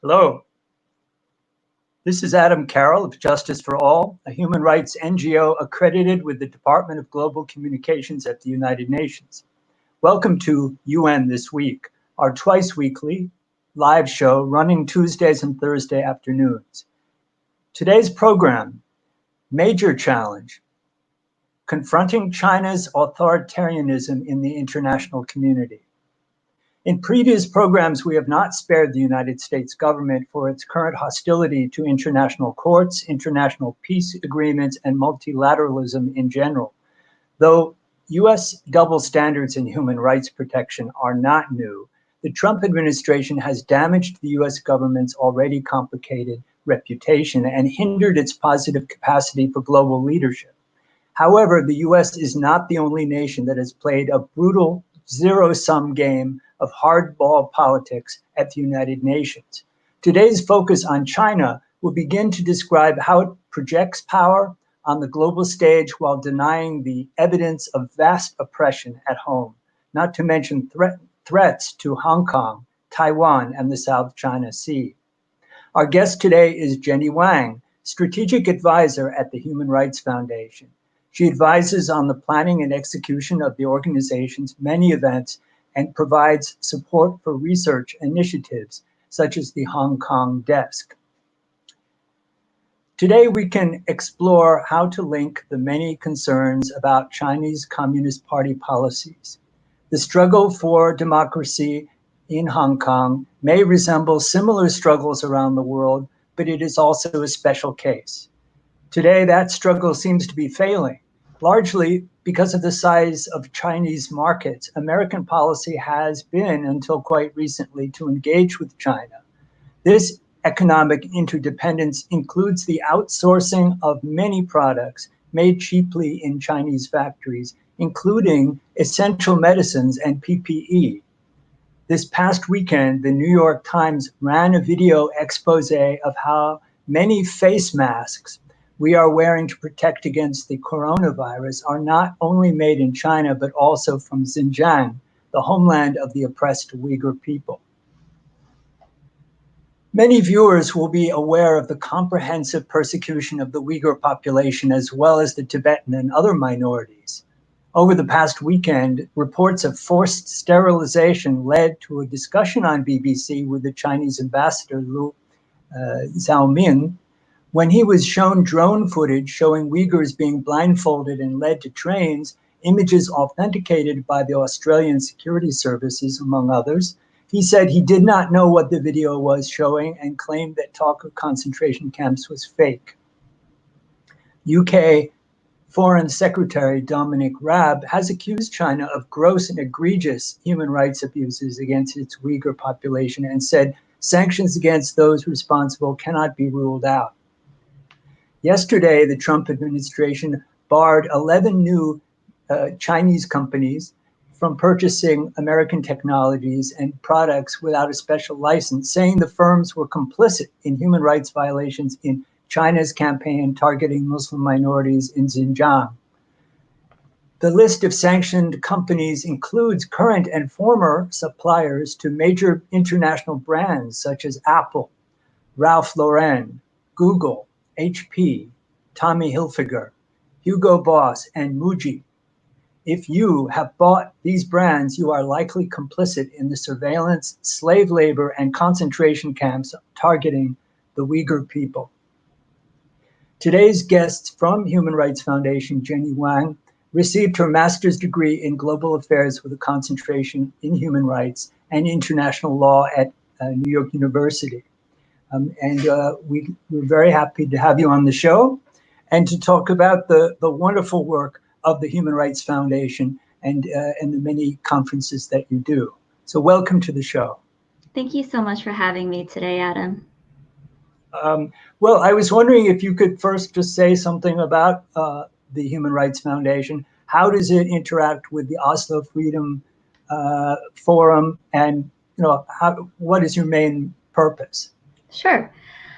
Hello. This is Adam Carroll of Justice for All, a human rights NGO accredited with the Department of Global Communications at the United Nations. Welcome to UN This Week, our twice-weekly live show running Tuesdays and Thursday afternoons. Today's program, Major Challenge, Confronting China's Authoritarianism in the International Community. In previous programs, we have not spared the United States government for its current hostility to international courts, international peace agreements, and multilateralism in general. Though U.S. double standards in human rights protection are not new, the Trump administration has damaged the U.S. government's already complicated reputation and hindered its positive capacity for global leadership. However, the U.S. is not the only nation that has played a brutal zero-sum game of hardball politics at the United Nations. Today's focus on China will begin to describe how it projects power on the global stage while denying the evidence of vast oppression at home, not to mention threats to Hong Kong, Taiwan, and the South China Sea. Our guest today is Jenny Wang, strategic advisor at the Human Rights Foundation. She advises on the planning and execution of the organization's many events and provides support for research initiatives such as the Hong Kong desk. Today, we can explore how to link the many concerns about Chinese Communist Party policies. The struggle for democracy in Hong Kong may resemble similar struggles around the world, but it is also a special case. Today, that struggle seems to be failing. Largely because of the size of Chinese markets, American policy has been, until quite recently, to engage with China. This economic interdependence includes the outsourcing of many products made cheaply in Chinese factories, including essential medicines and PPE. This past weekend, the New York Times ran a video expose of how many face masks we are wearing to protect against the coronavirus are not only made in China, but also from Xinjiang, the homeland of the oppressed Uyghur people. Many viewers will be aware of the comprehensive persecution of the Uyghur population, as well as the Tibetan and other minorities. Over the past weekend, reports of forced sterilization led to a discussion on BBC with the Chinese ambassador, Liu Xiaoming, when he was shown drone footage showing Uyghurs being blindfolded and led to trains, images authenticated by the Australian security services, among others. He said he did not know what the video was showing and claimed that talk of concentration camps was fake. UK Foreign Secretary Dominic Raab has accused China of gross and egregious human rights abuses against its Uyghur population and said sanctions against those responsible cannot be ruled out. Yesterday, the Trump administration barred 11 new Chinese companies from purchasing American technologies and products without a special license, saying the firms were complicit in human rights violations in China's campaign targeting Muslim minorities in Xinjiang. The list of sanctioned companies includes current and former suppliers to major international brands such as Apple, Ralph Lauren, Google, HP, Tommy Hilfiger, Hugo Boss, and Muji. If you have bought these brands, you are likely complicit in the surveillance, slave labor, and concentration camps targeting the Uyghur people. Today's guests from Human Rights Foundation, Jenny Wang, received her master's degree in global affairs with a concentration in human rights and international law at New York University. We're very happy to have you on the show and to talk about the wonderful work of the Human Rights Foundation and the many conferences that you do. So welcome to the show. Thank you so much for having me today, Adam. Well, I was wondering if you could first just say something about the Human Rights Foundation. How does it interact with the Oslo Freedom Forum, and what is your main purpose? Sure.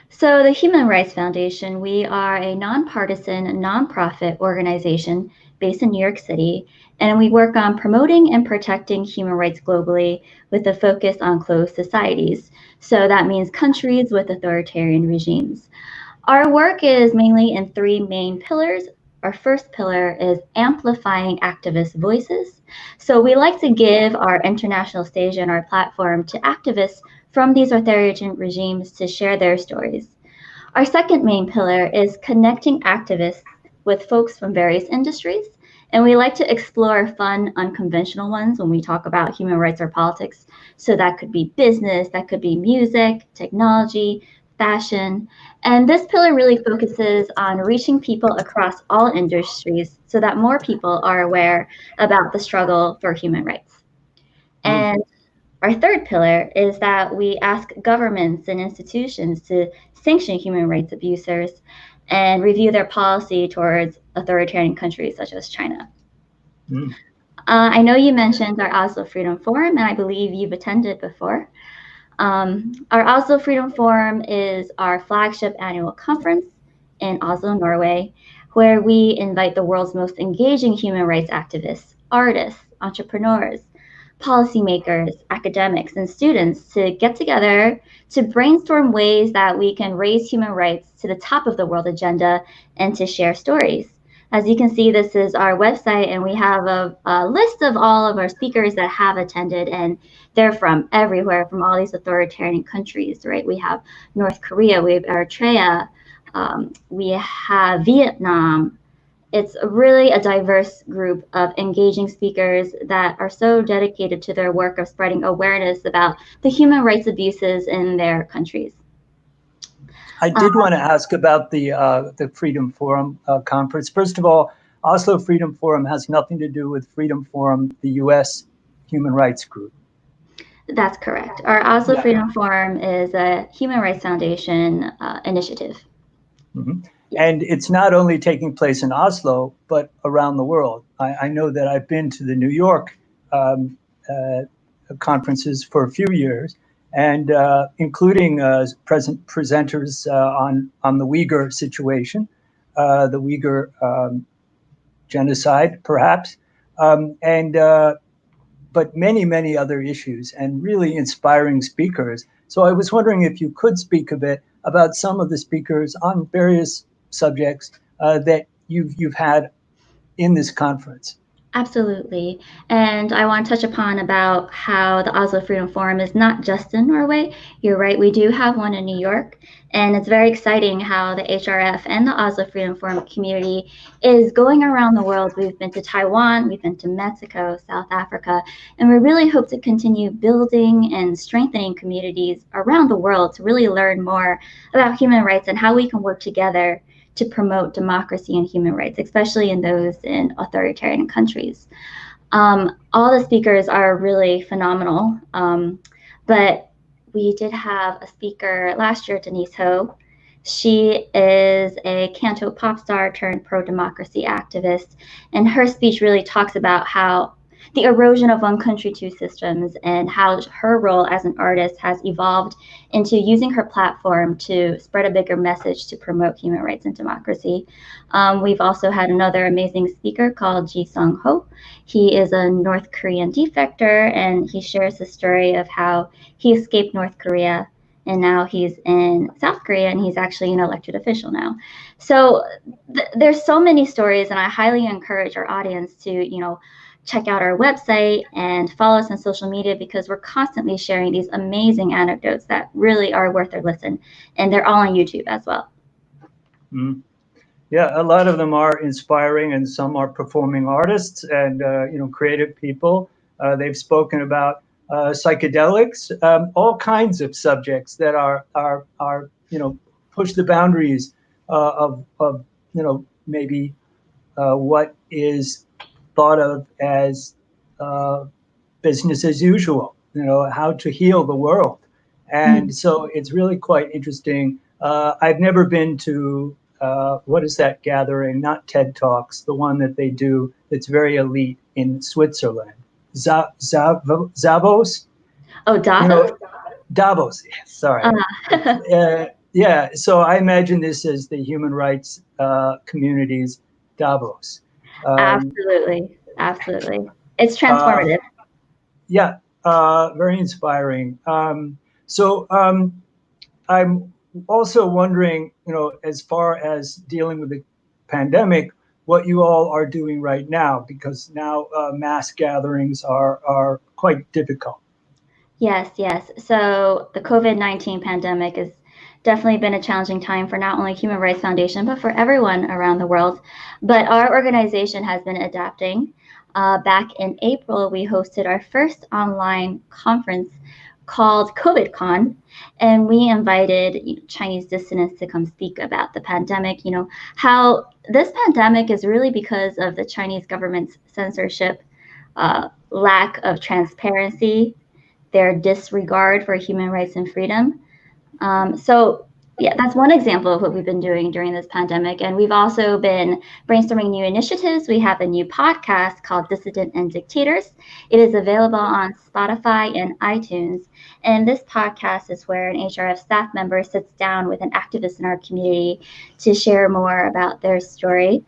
So the Human Rights Foundation, we are a nonpartisan, nonprofit organization based in New York City, and we work on promoting and protecting human rights globally with a focus on closed societies. So that means countries with authoritarian regimes. Our work is mainly in three main pillars. Our first pillar is amplifying activist voices. So we like to give our international stage and our platform to activists from these authoritarian regimes to share their stories. Our second main pillar is connecting activists with folks from various industries. And we like to explore fun, unconventional ones when we talk about human rights or politics. So that could be business, that could be music, technology, fashion. And this pillar really focuses on reaching people across all industries so that more people are aware about the struggle for human rights. And our third pillar is that we ask governments and institutions to sanction human rights abusers and review their policy towards authoritarian countries such as China. I know you mentioned our Oslo Freedom Forum, and I believe you've attended before. Our Oslo Freedom Forum is our flagship annual conference in Oslo, Norway, where we invite the world's most engaging human rights activists, artists, entrepreneurs, policymakers, academics, and students to get together to brainstorm ways that we can raise human rights to the top of the world agenda and to share stories. As you can see, this is our website, and we have a list of all of our speakers that have attended, and they're from everywhere, from all these authoritarian countries, right? We have North Korea, we have Eritrea, we have Vietnam. It's really a diverse group of engaging speakers that are so dedicated to their work of spreading awareness about the human rights abuses in their countries. I did want to ask about the Freedom Forum conference. First of all, Oslo Freedom Forum has nothing to do with Freedom Forum, the U.S. human rights group. That's correct. Our Oslo Freedom Forum is a Human Rights Foundation initiative. And it's not only taking place in Oslo, but around the world. I know that I've been to the New York conferences for a few years, and including presenters on the Uyghur situation, the Uyghur genocide, perhaps, but many, many other issues, and really inspiring speakers. So I was wondering if you could speak a bit about some of the speakers on various subjects that you've had in this conference. Absolutely. And I want to touch upon about how the Oslo Freedom Forum is not just in Norway. You're right, we do have one in New York. And it's very exciting how the HRF and the Oslo Freedom Forum community is going around the world. We've been to Taiwan, we've been to Mexico, South Africa, and we really hope to continue building and strengthening communities around the world to really learn more about human rights and how we can work together to promote democracy and human rights, especially in those in authoritarian countries. All the speakers are really phenomenal, but we did have a speaker last year, Denise Ho. She is a canto pop star turned pro-democracy activist, and her speech really talks about how the erosion of one country, two systems, and how her role as an artist has evolved into using her platform to spread a bigger message to promote human rights and democracy. We've also had another amazing speaker called Ji Sung Ho. He is a North Korean defector, and he shares the story of how he escaped North Korea, and now he's in South Korea, and he's actually an elected official now. So there's so many stories, and I highly encourage our audience to, check out our website and follow us on social media, because we're constantly sharing these amazing anecdotes that really are worth their listen. And they're all on YouTube as well. Yeah, a lot of them are inspiring, and some are performing artists and creative people. They've spoken about psychedelics, all kinds of subjects that are push the boundaries of maybe what is thought of as business as usual, how to heal the world. And so it's really quite interesting. I've never been to, what is that gathering? Not TED Talks, the one that they do that's very elite in Switzerland. Zavos? Oh, Davos? Davos, sorry. Yeah, so I imagine this as the human rights community's Davos. Absolutely. Absolutely. It's Uh, transformative. yeah, very inspiring. I'm also wondering, as far as dealing with the pandemic, what you all are doing right now, because now mass gatherings are quite difficult. Yes, yes. So the COVID-19 pandemic has definitely been a challenging time for not only Human Rights Foundation, but for everyone around the world. But our organization has been adapting. Back in April, we hosted our first online conference called COVIDCon, and we invited Chinese dissidents to come speak about the pandemic, how this pandemic is really because of the Chinese government's censorship, lack of transparency, their disregard for human rights and freedom. So yeah, that's one example of what we've been doing during this pandemic. And we've also been brainstorming new initiatives. We have a new podcast called Dissident and Dictators. It is available on Spotify and iTunes. And this podcast is where an HRF staff member sits down with an activist in our community to share more about their story.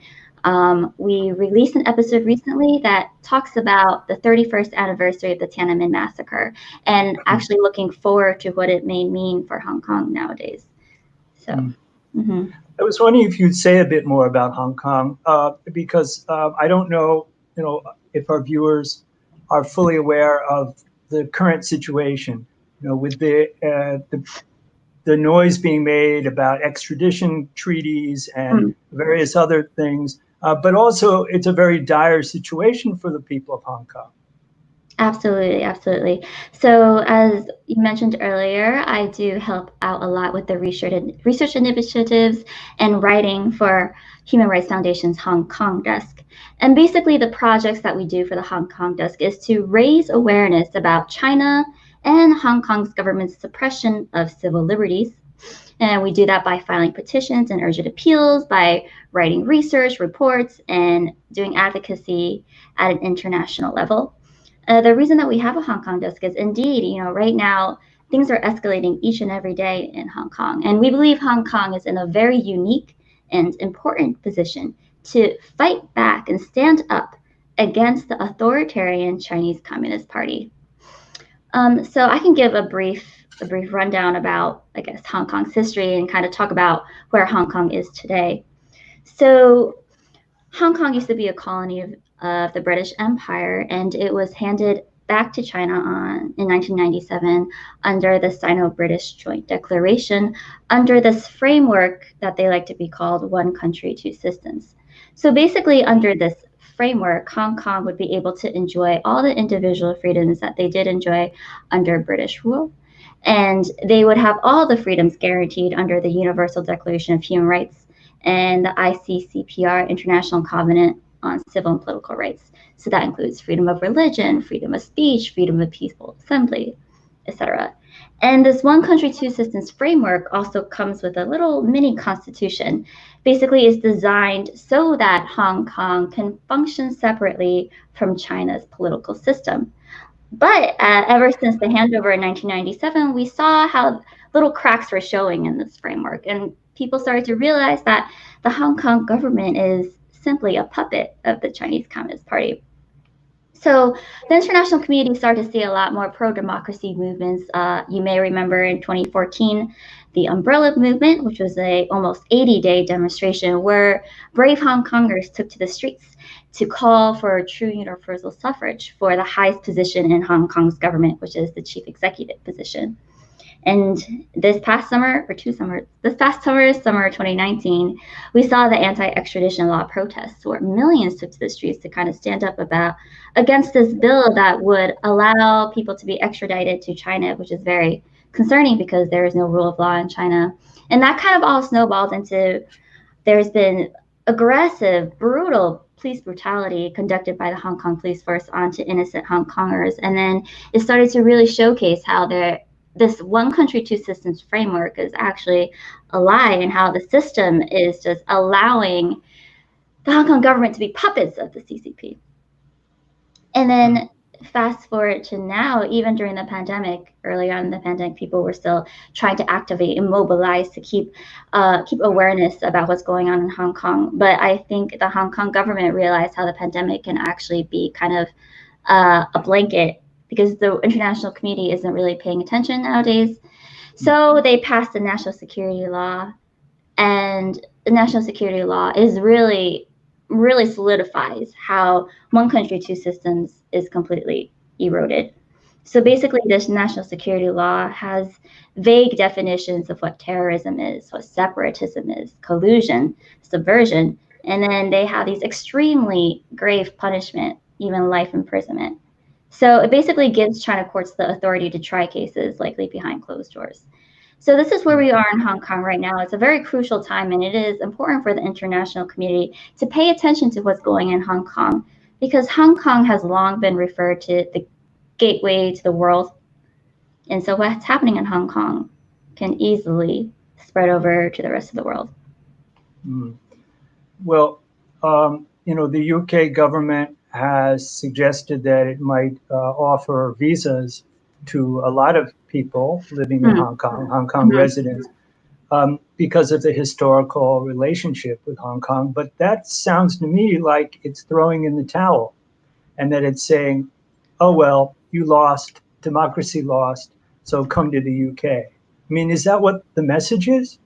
We released an episode recently that talks about the 31st anniversary of the Tiananmen massacre and actually looking forward to what it may mean for Hong Kong nowadays. So, I was wondering if you'd say a bit more about Hong Kong, because I don't know, if our viewers are fully aware of the current situation, with the noise being made about extradition treaties and various other things. But also, it's a very dire situation for the people of Hong Kong. Absolutely, absolutely. So as you mentioned earlier, I do help out a lot with the research initiatives and writing for Human Rights Foundation's Hong Kong desk. And basically the projects that we do for the Hong Kong desk is to raise awareness about China and Hong Kong's government's suppression of civil liberties. And we do that by filing petitions and urgent appeals, by writing research reports, and doing advocacy at an international level. The reason that we have a Hong Kong desk is indeed, right now things are escalating each and every day in Hong Kong. And we believe Hong Kong is in a very unique and important position to fight back and stand up against the authoritarian Chinese Communist Party. So I can give a brief rundown about, I guess, Hong Kong's history and kind of talk about where Hong Kong is today. So Hong Kong used to be a colony of the British Empire, and it was handed back to China in 1997 under the Sino-British Joint Declaration, under this framework that they like to be called One Country, Two Systems. So basically, under this framework, Hong Kong would be able to enjoy all the individual freedoms that they did enjoy under British rule. And they would have all the freedoms guaranteed under the Universal Declaration of Human Rights and the ICCPR International Covenant on Civil and Political Rights. So that includes freedom of religion, freedom of speech, freedom of peaceful assembly, etc. And this One Country, Two Systems framework also comes with a little mini constitution. Basically, it's designed so that Hong Kong can function separately from China's political system. But ever since the handover in 1997, we saw how little cracks were showing in this framework. And people started to realize that the Hong Kong government is simply a puppet of the Chinese Communist Party. So the international community started to see a lot more pro-democracy movements. You may remember in 2014, the Umbrella Movement, which was a almost 80-day demonstration where brave Hong Kongers took to the streets to call for true universal suffrage for the highest position in Hong Kong's government, which is the chief executive position. And this past summer, summer 2019, we saw the anti-extradition law protests where millions took to the streets to kind of stand up against this bill that would allow people to be extradited to China, which is very concerning because there is no rule of law in China. And that kind of all snowballed into there's been aggressive, brutal police brutality conducted by the Hong Kong police force onto innocent Hong Kongers. And then it started to really showcase how this One Country, Two Systems framework is actually a lie, and how the system is just allowing the Hong Kong government to be puppets of the CCP. And then fast forward to now, even during the pandemic, early on in the pandemic, people were still trying to activate and mobilize to keep awareness about what's going on in Hong Kong. But I think the Hong Kong government realized how the pandemic can actually be kind of a blanket, because the international community isn't really paying attention nowadays. So they passed the national security law, and the national security law is really solidifies how one country, two systems is completely eroded. So basically, this national security law has vague definitions of what terrorism is, what separatism is, collusion, subversion, and then they have these extremely grave punishment, even life imprisonment. So it basically gives China courts the authority to try cases likely behind closed doors. So this is where we are in Hong Kong right now. It's a very crucial time, and it is important for the international community to pay attention to what's going on in Hong Kong, because Hong Kong has long been referred to the gateway to the world. And so what's happening in Hong Kong can easily spread over to the rest of the world. Well, the UK government has suggested that it might offer visas to a lot of people living in Hong Kong residents, because of the historical relationship with Hong Kong. But that sounds to me like it's throwing in the towel, and that it's saying, oh, well, you lost, democracy lost, so come to the UK. I mean, is that what the message is?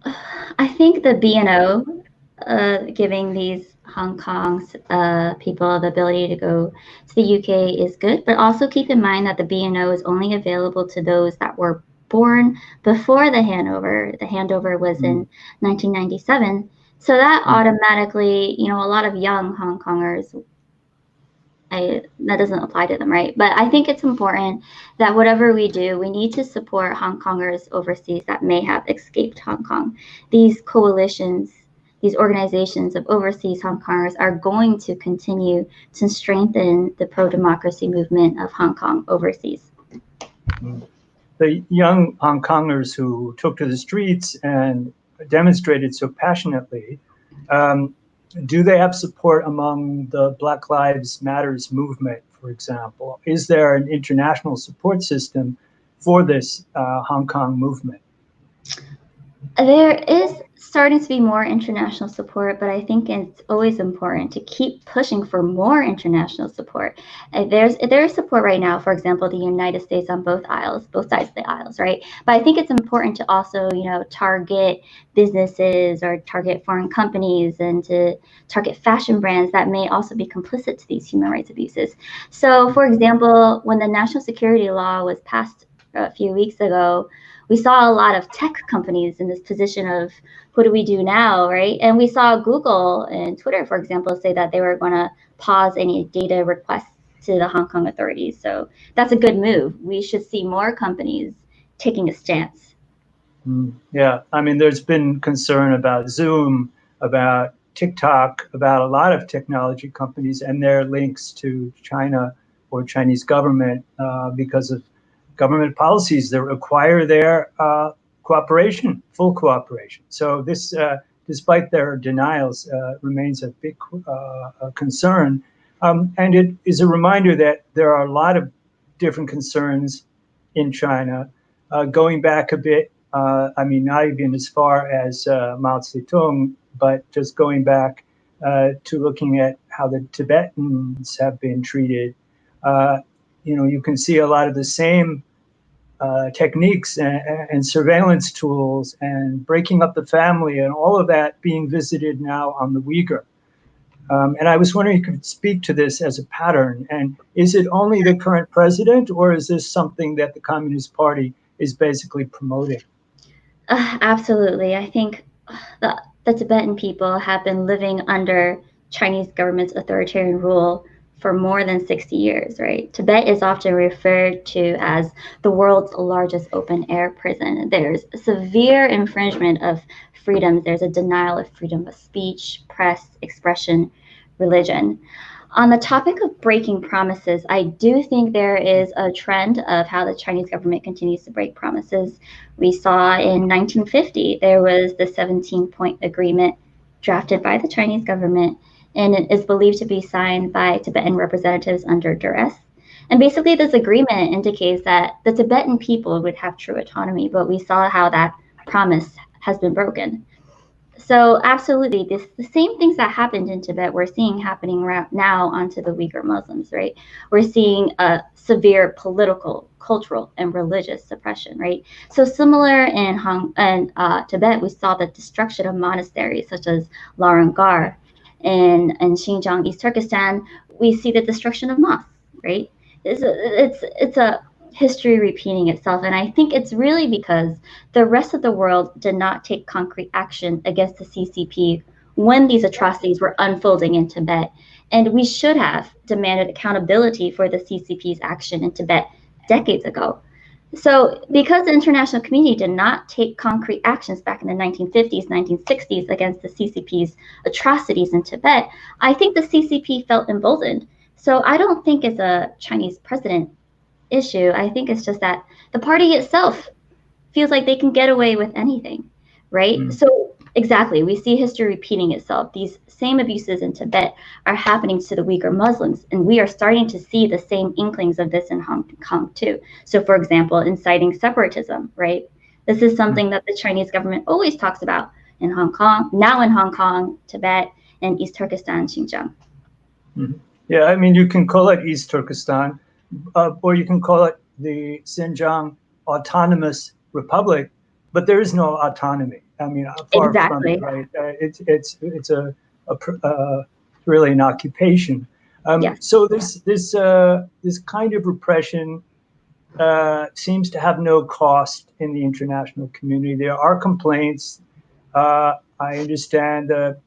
I think the BNO giving these Hong Kong's people the ability to go to the UK is good, but also keep in mind that the BNO is only available to those that were born before the handover. The handover was in 1997. So that automatically, a lot of young Hong Kongers, that doesn't apply to them, right? But I think it's important that whatever we do, we need to support Hong Kongers overseas that may have escaped Hong Kong. These coalitions, these organizations of overseas Hong Kongers are going to continue to strengthen the pro-democracy movement of Hong Kong overseas. The young Hong Kongers who took to the streets and demonstrated so passionately, do they have support among the Black Lives Matters movement, for example? Is there an international support system for this Hong Kong movement? There is starting to be more international support, but I think it's always important to keep pushing for more international support. There's support right now, for example, the United States on both sides of the aisles, right? But I think it's important to also, target businesses or target foreign companies and to target fashion brands that may also be complicit to these human rights abuses. So, for example, when the national security law was passed a few weeks ago, we saw a lot of tech companies in this position of, what do we do now, right? And we saw Google and Twitter, for example, say that they were going to pause any data requests to the Hong Kong authorities. So that's a good move. We should see more companies taking a stance. Yeah, I mean, there's been concern about Zoom, about TikTok, about a lot of technology companies and their links to China or Chinese government because of government policies that require their cooperation, full cooperation. So this, despite their denials, remains a big concern. And it is a reminder that there are a lot of different concerns in China, going back a bit. I mean, not even as far as Mao Zedong, but just going back to looking at how the Tibetans have been treated. You can see a lot of the same techniques and surveillance tools and breaking up the family and all of that being visited now on the Uyghur. And I was wondering if you could speak to this as a pattern. And is it only the current president, or is this something that the Communist Party is basically promoting? Absolutely. I think the Tibetan people have been living under Chinese government's authoritarian rule for more than 60 years, right? Tibet is often referred to as the world's largest open air prison. There's severe infringement of freedoms. There's a denial of freedom of speech, press, expression, religion. On the topic of breaking promises, I do think there is a trend of how the Chinese government continues to break promises. We saw in 1950, there was the 17-point agreement drafted by the Chinese government and it is believed to be signed by Tibetan representatives under duress. And basically, this agreement indicates that the Tibetan people would have true autonomy, but we saw how that promise has been broken. So absolutely, the same things that happened in Tibet, we're seeing happening now onto the Uyghur Muslims, right? We're seeing a severe political, cultural, and religious suppression, right? So similar in Tibet, we saw the destruction of monasteries such as Larangar. In Xinjiang, East Turkestan, we see the destruction of mosques, right? It's a history repeating itself, and I think it's really because the rest of the world did not take concrete action against the CCP when these atrocities were unfolding in Tibet. And we should have demanded accountability for the CCP's action in Tibet decades ago. So because the international community did not take concrete actions back in the 1950s, 1960s against the CCP's atrocities in Tibet, I think the CCP felt emboldened. So I don't think it's a Chinese president issue. I think it's just that the party itself feels like they can get away with anything, right? So exactly, we see history repeating itself. These same abuses in Tibet are happening to the Uyghur Muslims, and we are starting to see the same inklings of this in Hong Kong too. So for example, inciting separatism, right? This is something that the Chinese government always talks about in Hong Kong, now in Hong Kong, Tibet, and East Turkestan, Xinjiang. Yeah, I mean, you can call it East Turkestan, or you can call it the Xinjiang Autonomous Republic, but there is no autonomy. I mean, far from it, right? It's really an occupation. Yes. So this kind of repression seems to have no cost in the international community. There are complaints. I understand the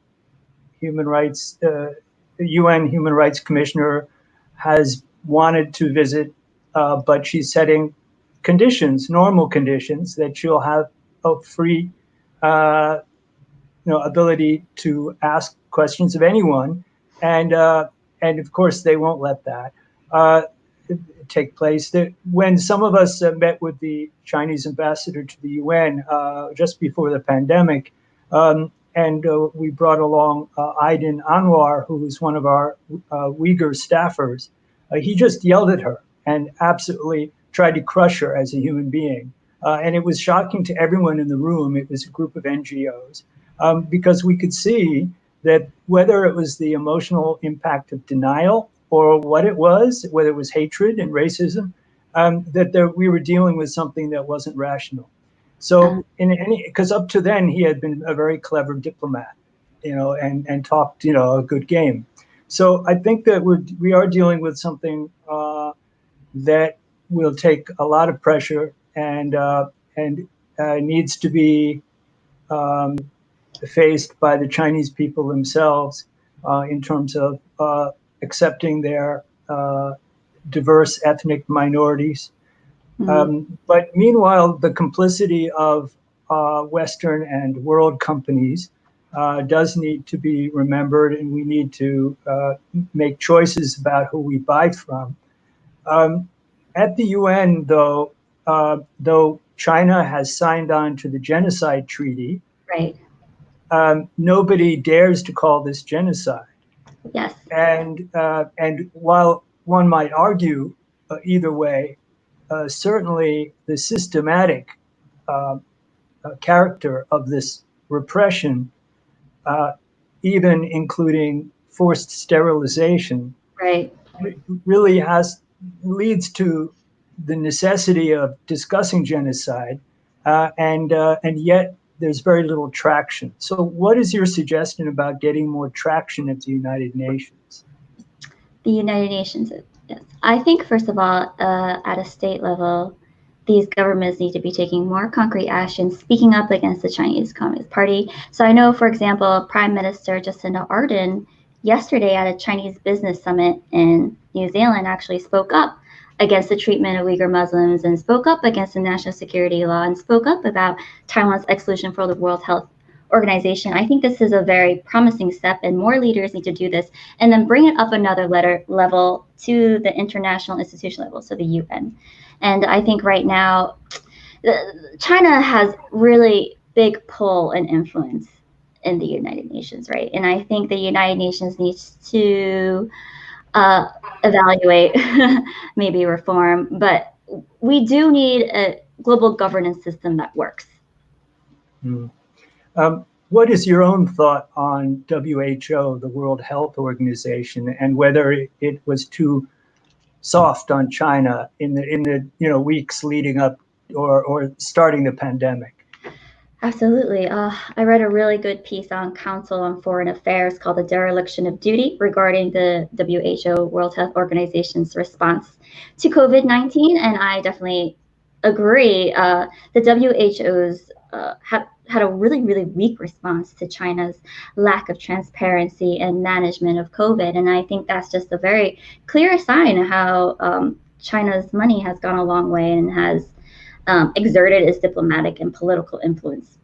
human rights, the UN Human Rights Commissioner has wanted to visit, but she's setting conditions, normal conditions, that she'll have a free, ability to ask questions of anyone, and of course they won't let that take place. When some of us met with the Chinese ambassador to the UN just before the pandemic, and we brought along Aydin Anwar, who was one of our Uyghur staffers. He just yelled at her and absolutely tried to crush her as a human being. And it was shocking to everyone in the room. It was a group of NGOs, because we could see that whether it was the emotional impact of denial or what it was, whether it was hatred and racism, we were dealing with something that wasn't rational. So because up to then he had been a very clever diplomat, and talked, a good game. So I think that we are dealing with something that will take a lot of pressure and needs to be faced by the Chinese people themselves in terms of accepting their diverse ethnic minorities. But meanwhile, the complicity of Western and world companies does need to be remembered, and we need to make choices about who we buy from. At the UN, though China has signed on to the genocide treaty, right? Nobody dares to call this genocide. Yes. And while one might argue either way, certainly the systematic character of this repression, even including forced sterilization, right, really leads to the necessity of discussing genocide, and yet there's very little traction. So what is your suggestion about getting more traction at the United Nations? The United Nations, yes. I think, first of all, at a state level, these governments need to be taking more concrete action, speaking up against the Chinese Communist Party. So I know, for example, Prime Minister Jacinda Ardern yesterday at a Chinese business summit in New Zealand actually spoke up against the treatment of Uyghur Muslims and spoke up against the national security law and spoke up about Taiwan's exclusion from the World Health Organization. I think this is a very promising step, and more leaders need to do this and then bring it up another level to the international institution level, so the UN. And I think right now, China has really big pull and influence in the United Nations, right? And I think the United Nations needs to evaluate, maybe reform, but we do need a global governance system that works. What is your own thought on WHO, the World Health Organization, and whether it was too soft on China in the weeks leading up or starting the pandemic? Absolutely. I read a really good piece on Council on Foreign Affairs called The Dereliction of Duty regarding the WHO, World Health Organization's response to COVID-19. And I definitely agree. The WHO's had a really, really weak response to China's lack of transparency and management of COVID. And I think that's just a very clear sign of how China's money has gone a long way and has exerted its diplomatic and political influence.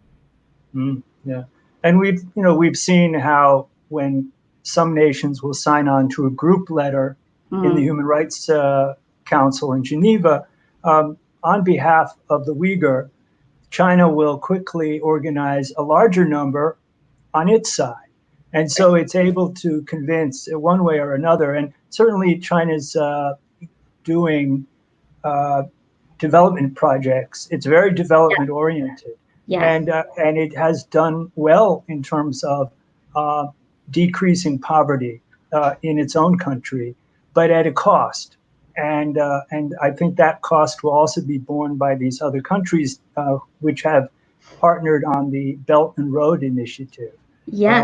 Yeah, and we've seen how when some nations will sign on to a group letter in the Human Rights Council in Geneva on behalf of the Uyghur, China will quickly organize a larger number on its side, and so it's able to convince one way or another. And certainly, China's doing development projects. It's very development oriented, and it has done well in terms of decreasing poverty in its own country, but at a cost. And I think that cost will also be borne by these other countries which have partnered on the Belt and Road Initiative,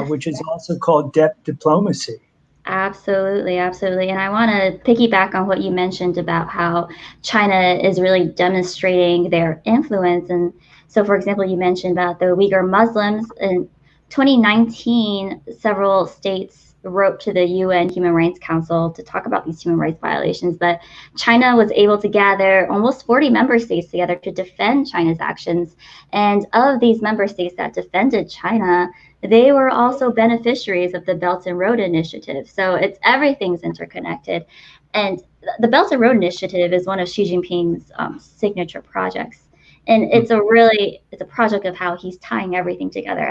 which is also called debt diplomacy. Absolutely, absolutely. And I want to piggyback on what you mentioned about how China is really demonstrating their influence. And so, for example, you mentioned about the Uyghur Muslims. In 2019, several states wrote to the UN Human Rights Council to talk about these human rights violations, but China was able to gather almost 40 member states together to defend China's actions. And of these member states that defended China, they were also beneficiaries of the Belt and Road Initiative. So everything's interconnected. And the Belt and Road Initiative is one of Xi Jinping's signature projects. And it's a project of how he's tying everything together,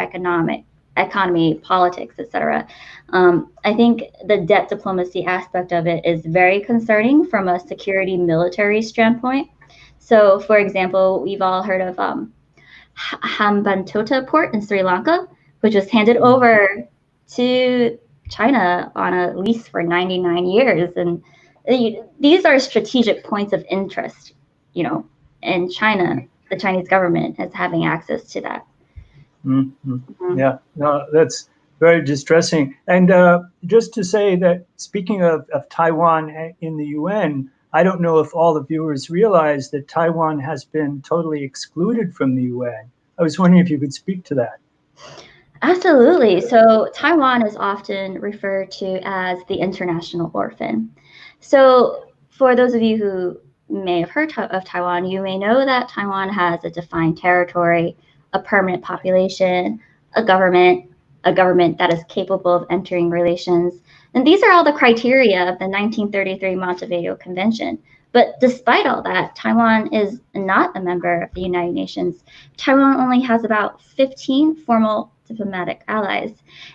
economy, politics, etc. I think the debt diplomacy aspect of it is very concerning from a security military standpoint. So, for example, we've all heard of Hambantota port in Sri Lanka, which was handed over to China on a lease for 99 years. And these are strategic points of interest, and China, the Chinese government is having access to that. Yeah, no, that's very distressing. And just to say that, speaking of Taiwan in the UN, I don't know if all the viewers realize that Taiwan has been totally excluded from the UN. I was wondering if you could speak to that. Absolutely. So Taiwan is often referred to as the international orphan. So for those of you who may have heard of Taiwan, you may know that Taiwan has a defined territory, a permanent population, a government that is capable of entering relations. And these are all the criteria of the 1933 Montevideo Convention. But despite all that, Taiwan is not a member of the United Nations. Taiwan only has about 15 formal diplomatic allies.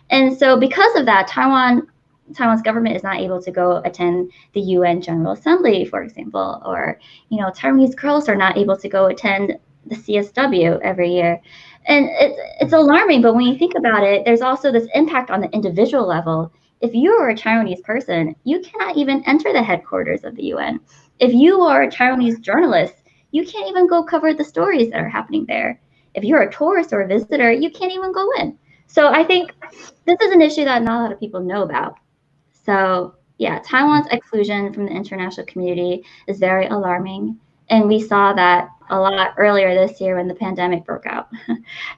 And so because of that, Taiwan's government is not able to go attend the UN General Assembly, for example, or, Taiwanese girls are not able to go attend the CSW every year. And it's alarming, but when you think about it, there's also this impact on the individual level. If you are a Taiwanese person, you cannot even enter the headquarters of the UN. If you are a Taiwanese journalist, you can't even go cover the stories that are happening there. If you're a tourist or a visitor, you can't even go in. So I think this is an issue that not a lot of people know about. So yeah, Taiwan's exclusion from the international community is very alarming. And we saw that a lot earlier this year when the pandemic broke out.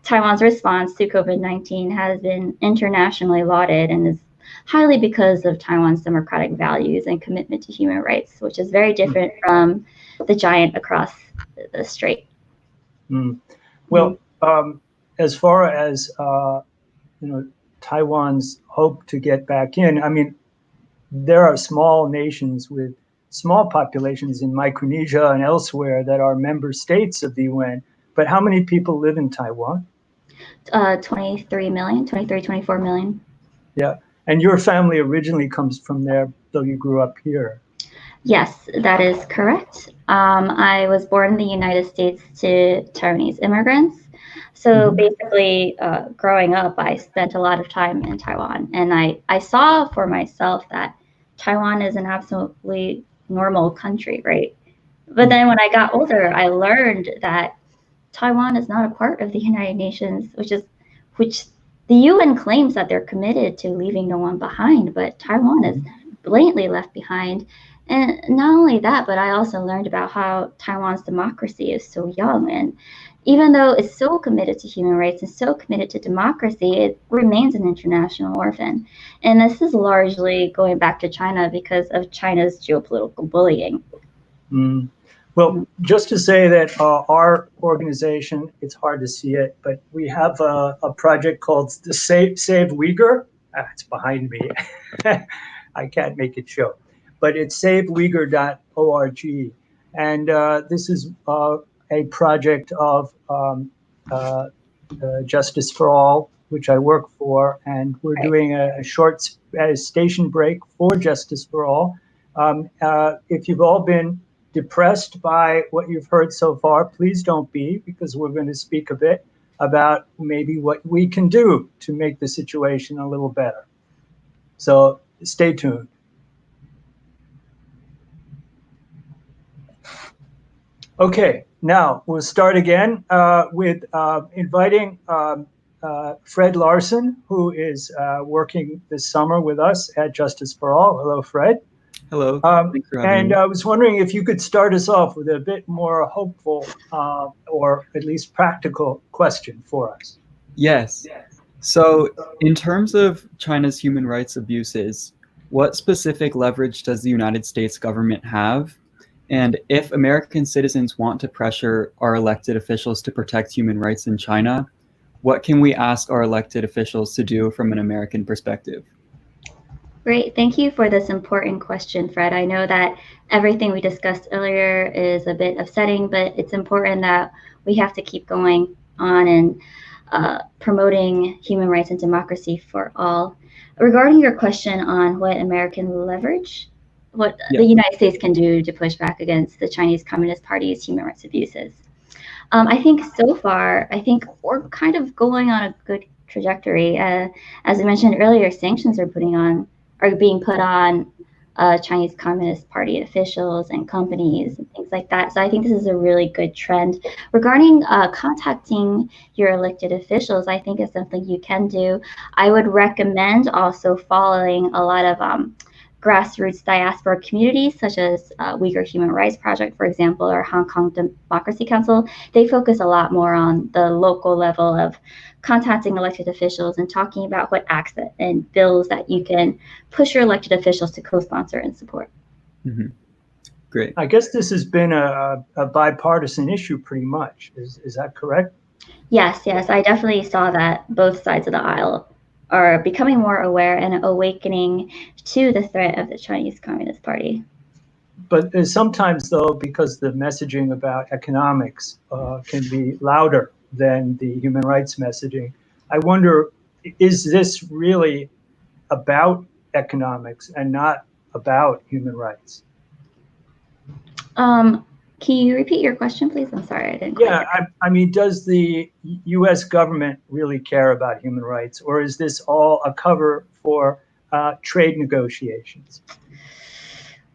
Taiwan's response to COVID-19 has been internationally lauded and is highly because of Taiwan's democratic values and commitment to human rights, which is very different from the giant across the strait. Well, as far as Taiwan's hope to get back in, I mean, there are small nations with small populations in Micronesia and elsewhere that are member states of the UN. But how many people live in Taiwan? 23 million, 23, 24 million. Yeah. And your family originally comes from there, though you grew up here. Yes, that is correct. I was born in the United States to Taiwanese immigrants. So basically, growing up, I spent a lot of time in Taiwan. And I saw for myself that Taiwan is an absolutely normal country, right? But then when I got older, I learned that Taiwan is not a part of the United Nations, which the UN claims that they're committed to leaving no one behind, but Taiwan is blatantly left behind. And not only that, but I also learned about how Taiwan's democracy is so young. And even though it's so committed to human rights and so committed to democracy, it remains an international orphan. And this is largely going back to China because of China's geopolitical bullying. Well, just to say that our organization, it's hard to see it, but we have a project called the Save Uyghur. It's behind me. I can't make it show. But it's saveuyghur.org. And this is a project of Justice for All, which I work for. And we're doing a short station break for Justice for All. If you've all been depressed by what you've heard so far, please don't be, because we're going to speak a bit about maybe what we can do to make the situation a little better. So stay tuned. Okay, now we'll start again with inviting Fred Larson, who is working this summer with us at Justice for All. Hello, Fred. Hello. And I was wondering if you could start us off with a bit more hopeful or at least practical question for us. Yes. So in terms of China's human rights abuses, what specific leverage does the United States government have? And if American citizens want to pressure our elected officials to protect human rights in China, what can we ask our elected officials to do from an American perspective? Great. Thank you for this important question, Fred. I know that everything we discussed earlier is a bit upsetting, but it's important that we have to keep going on and promoting human rights and democracy for all. Regarding your question on what American leverage, what the United States can do to push back against the Chinese Communist Party's human rights abuses. I think so far, we're kind of going on a good trajectory. As I mentioned earlier, sanctions are being put on Chinese Communist Party officials and companies and things like that. So I think this is a really good trend. Regarding contacting your elected officials, I think it's something you can do. I would recommend also following a lot of grassroots diaspora communities, such as Uyghur Human Rights Project, for example, or Hong Kong Democracy Council. They focus a lot more on the local level of contacting elected officials and talking about what acts and bills that you can push your elected officials to co-sponsor and support. Great. I guess this has been a bipartisan issue pretty much. Is that correct? Yes, I definitely saw that both sides of the aisle are becoming more aware and awakening to the threat of the Chinese Communist Party. But sometimes, though, because the messaging about economics can be louder than the human rights messaging, I wonder, is this really about economics and not about human rights? Can you repeat your question, please? I'm sorry, I didn't. I mean, does the U.S. government really care about human rights, or is this all a cover for trade negotiations?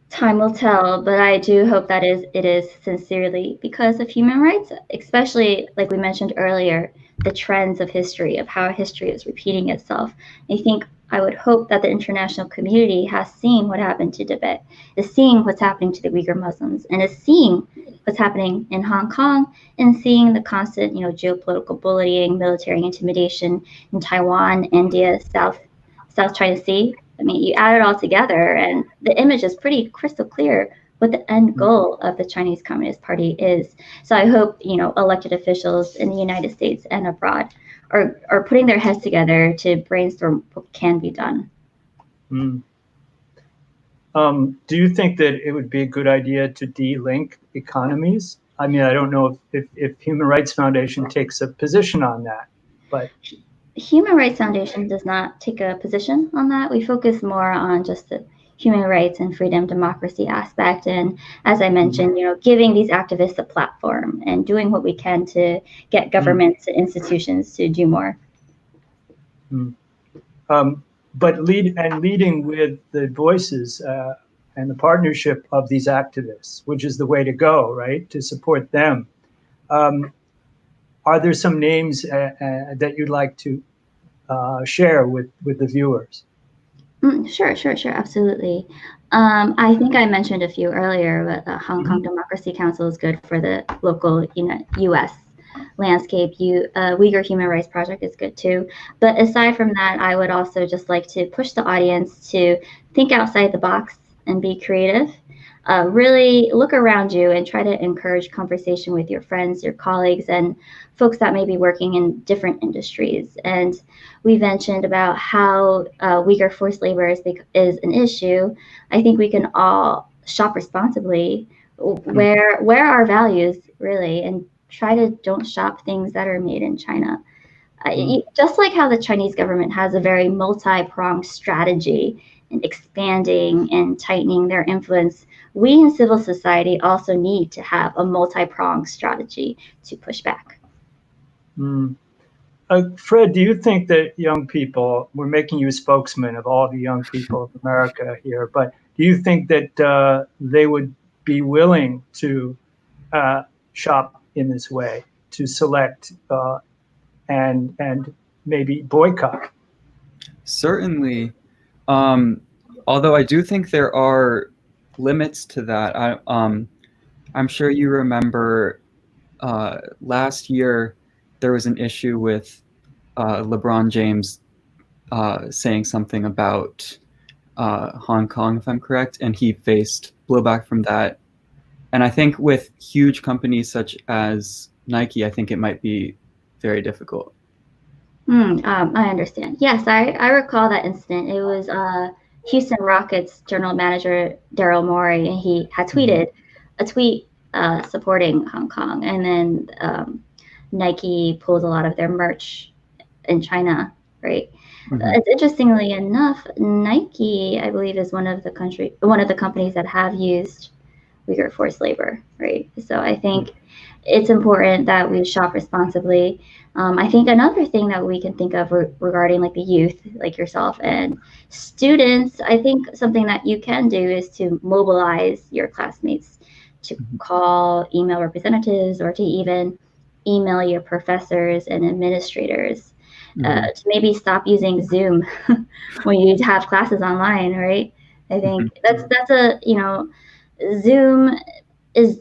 Time will tell, but I do hope that it is sincerely because of human rights, especially like we mentioned earlier, the trends of history, of how history is repeating itself. I would hope that the international community has seen what happened to Tibet, is seeing what's happening to the Uyghur Muslims, and is seeing what's happening in Hong Kong, and seeing the constant, geopolitical bullying, military intimidation in Taiwan, India, South China Sea. I mean, you add it all together, and the image is pretty crystal clear what the end goal of the Chinese Communist Party is. So I hope, elected officials in the United States and abroad are putting their heads together to brainstorm what can be done. Do you think that it would be a good idea to de-link economies? I mean, I don't know if Human Rights Foundation takes a position on that, But Human Rights Foundation does not take a position on that. We focus more on just the human rights and freedom, democracy aspect, and as I mentioned, giving these activists a platform and doing what we can to get governments and institutions to do more. But leading with the voices and the partnership of these activists, which is the way to go, right? To support them. Are there some names that you'd like to share with the viewers? Sure, absolutely. I think I mentioned a few earlier, but the Hong Kong Democracy Council is good for the local, U.S. landscape. Uyghur Human Rights Project is good too. But aside from that, I would also just like to push the audience to think outside the box and be creative. Really look around you and try to encourage conversation with your friends, your colleagues, and folks that may be working in different industries. And we mentioned about how Uyghur forced labor is an issue. I think we can all shop responsibly, where our values really, and try to don't shop things that are made in China. Just like how the Chinese government has a very multi-pronged strategy in expanding and tightening their influence, we in civil society also need to have a multi-pronged strategy to push back. Fred, do you think that young people, we're making you a spokesman of all the young people of America here, but do you think that they would be willing to shop in this way, to select and maybe boycott? Certainly. Although I do think there are limits to that. I'm sure you remember last year there was an issue with LeBron James saying something about Hong Kong, if I'm correct, and he faced blowback from that. And I think with huge companies such as Nike, I think it might be very difficult. I understand. Yes, I recall that incident. It was Houston Rockets general manager Daryl Morey, and he had tweeted a tweet supporting Hong Kong, and then Nike pulled a lot of their merch in China, right? It's interestingly enough, Nike, I believe, is one of the companies that have used Uyghur forced labor, right? So I think it's important that we shop responsibly. I think another thing that we can think of regarding like the youth, like yourself and students, I think something that you can do is to mobilize your classmates to call, email representatives, or to even email your professors and administrators to maybe stop using Zoom when you have classes online, right? I think that's a, Zoom is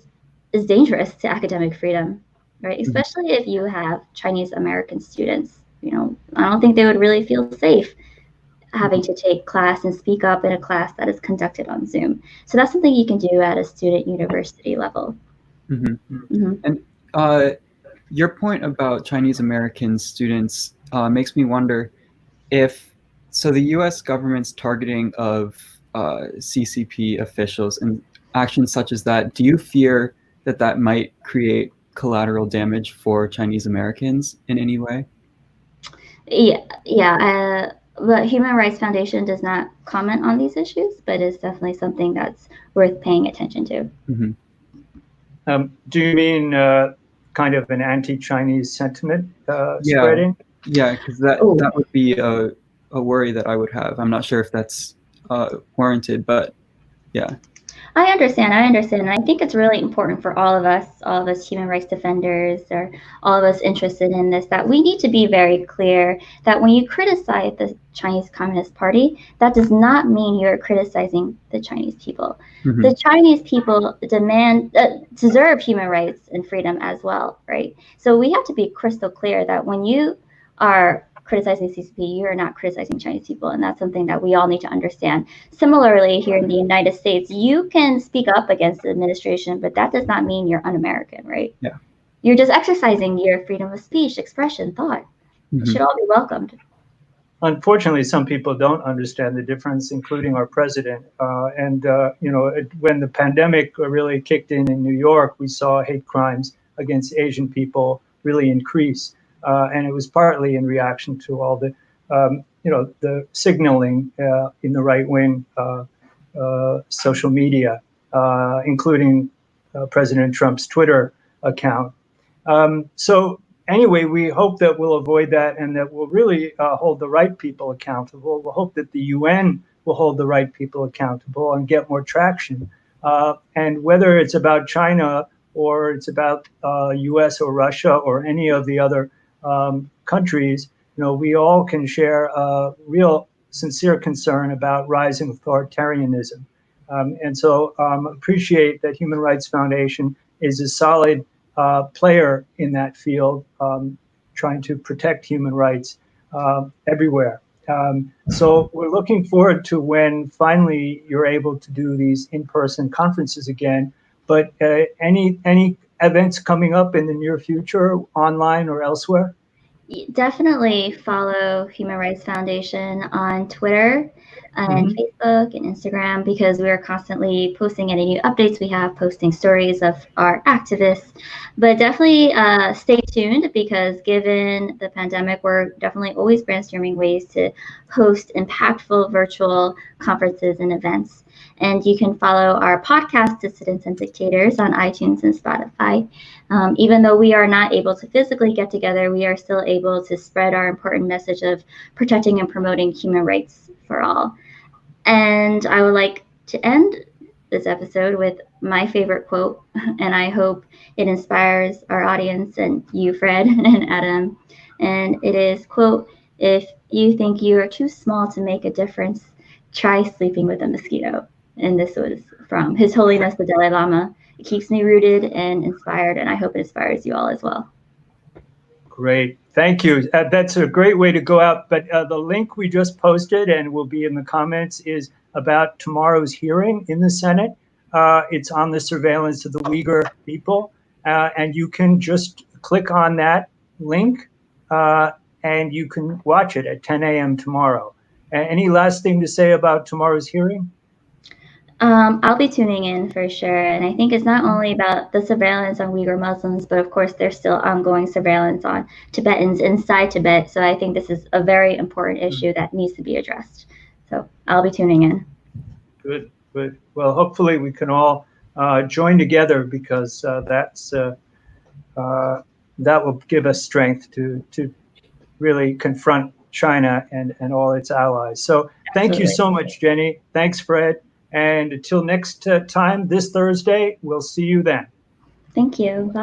dangerous to academic freedom, right? Especially if you have Chinese American students. I don't think they would really feel safe having to take class and speak up in a class that is conducted on Zoom. So that's something you can do at a student university level. And your point about Chinese American students makes me wonder if the U.S. government's targeting of CCP officials and actions such as that, do you fear that might create collateral damage for Chinese Americans in any way? Yeah. The Human Rights Foundation does not comment on these issues, but it's definitely something that's worth paying attention to. Do you mean kind of an anti-Chinese sentiment spreading? Yeah, because that would be a worry that I would have. I'm not sure if that's warranted, but yeah. I understand. And I think it's really important for all of us human rights defenders, or all of us interested in this, that we need to be very clear that when you criticize the Chinese Communist Party, that does not mean you're criticizing the Chinese people. The Chinese people deserve human rights and freedom as well, right? So we have to be crystal clear that when you are criticizing CCP, you're not criticizing Chinese people, and that's something that we all need to understand. Similarly, here in the United States, you can speak up against the administration, but that does not mean you're un-American, right? Yeah. You're just exercising your freedom of speech, expression, thought. It should all be welcomed. Unfortunately, some people don't understand the difference, including our president. When the pandemic really kicked in New York, we saw hate crimes against Asian people really increase. and it was partly in reaction to all the, the signaling in the right-wing social media, including President Trump's Twitter account. So anyway, we hope that we'll avoid that and that we'll really hold the right people accountable. We'll hope that the UN will hold the right people accountable and get more traction. And whether it's about China or it's about US or Russia or any of the other countries, we all can share a real sincere concern about rising authoritarianism. And so appreciate that Human Rights Foundation is a solid player in that field, trying to protect human rights everywhere. So we're looking forward to when finally you're able to do these in-person conferences again. But any events coming up in the near future, online or elsewhere? Definitely follow Human Rights Foundation on Twitter and Facebook and Instagram, because we are constantly posting any new updates we have, posting stories of our activists. But definitely stay tuned, because given the pandemic, we're definitely always brainstorming ways to host impactful virtual conferences and events. And you can follow our podcast, Dissidents and Dictators, on iTunes and Spotify. Even though we are not able to physically get together, we are still able to spread our important message of protecting and promoting human rights for all. And I would like to end this episode with my favorite quote, and I hope it inspires our audience and you, Fred and Adam. And it is, quote, "If you think you are too small to make a difference, try sleeping with a mosquito." And this was from His Holiness the Dalai Lama. It keeps me rooted and inspired, and I hope it inspires you all as well. Great. Thank you. That's a great way to go out. But the link we just posted and will be in the comments is about tomorrow's hearing in the Senate. It's on the surveillance of the Uyghur people. And you can just click on that link and you can watch it at 10 a.m. tomorrow. Any last thing to say about tomorrow's hearing? I'll be tuning in for sure. And I think it's not only about the surveillance on Uyghur Muslims, but of course there's still ongoing surveillance on Tibetans inside Tibet. So I think this is a very important issue that needs to be addressed. So I'll be tuning in. Good, good. Well, hopefully we can all join together, because that will give us strength to really confront China and all its allies. So thank you so much, Jenny. Thanks, Fred. And until next time, this Thursday, we'll see you then. Thank you. Bye.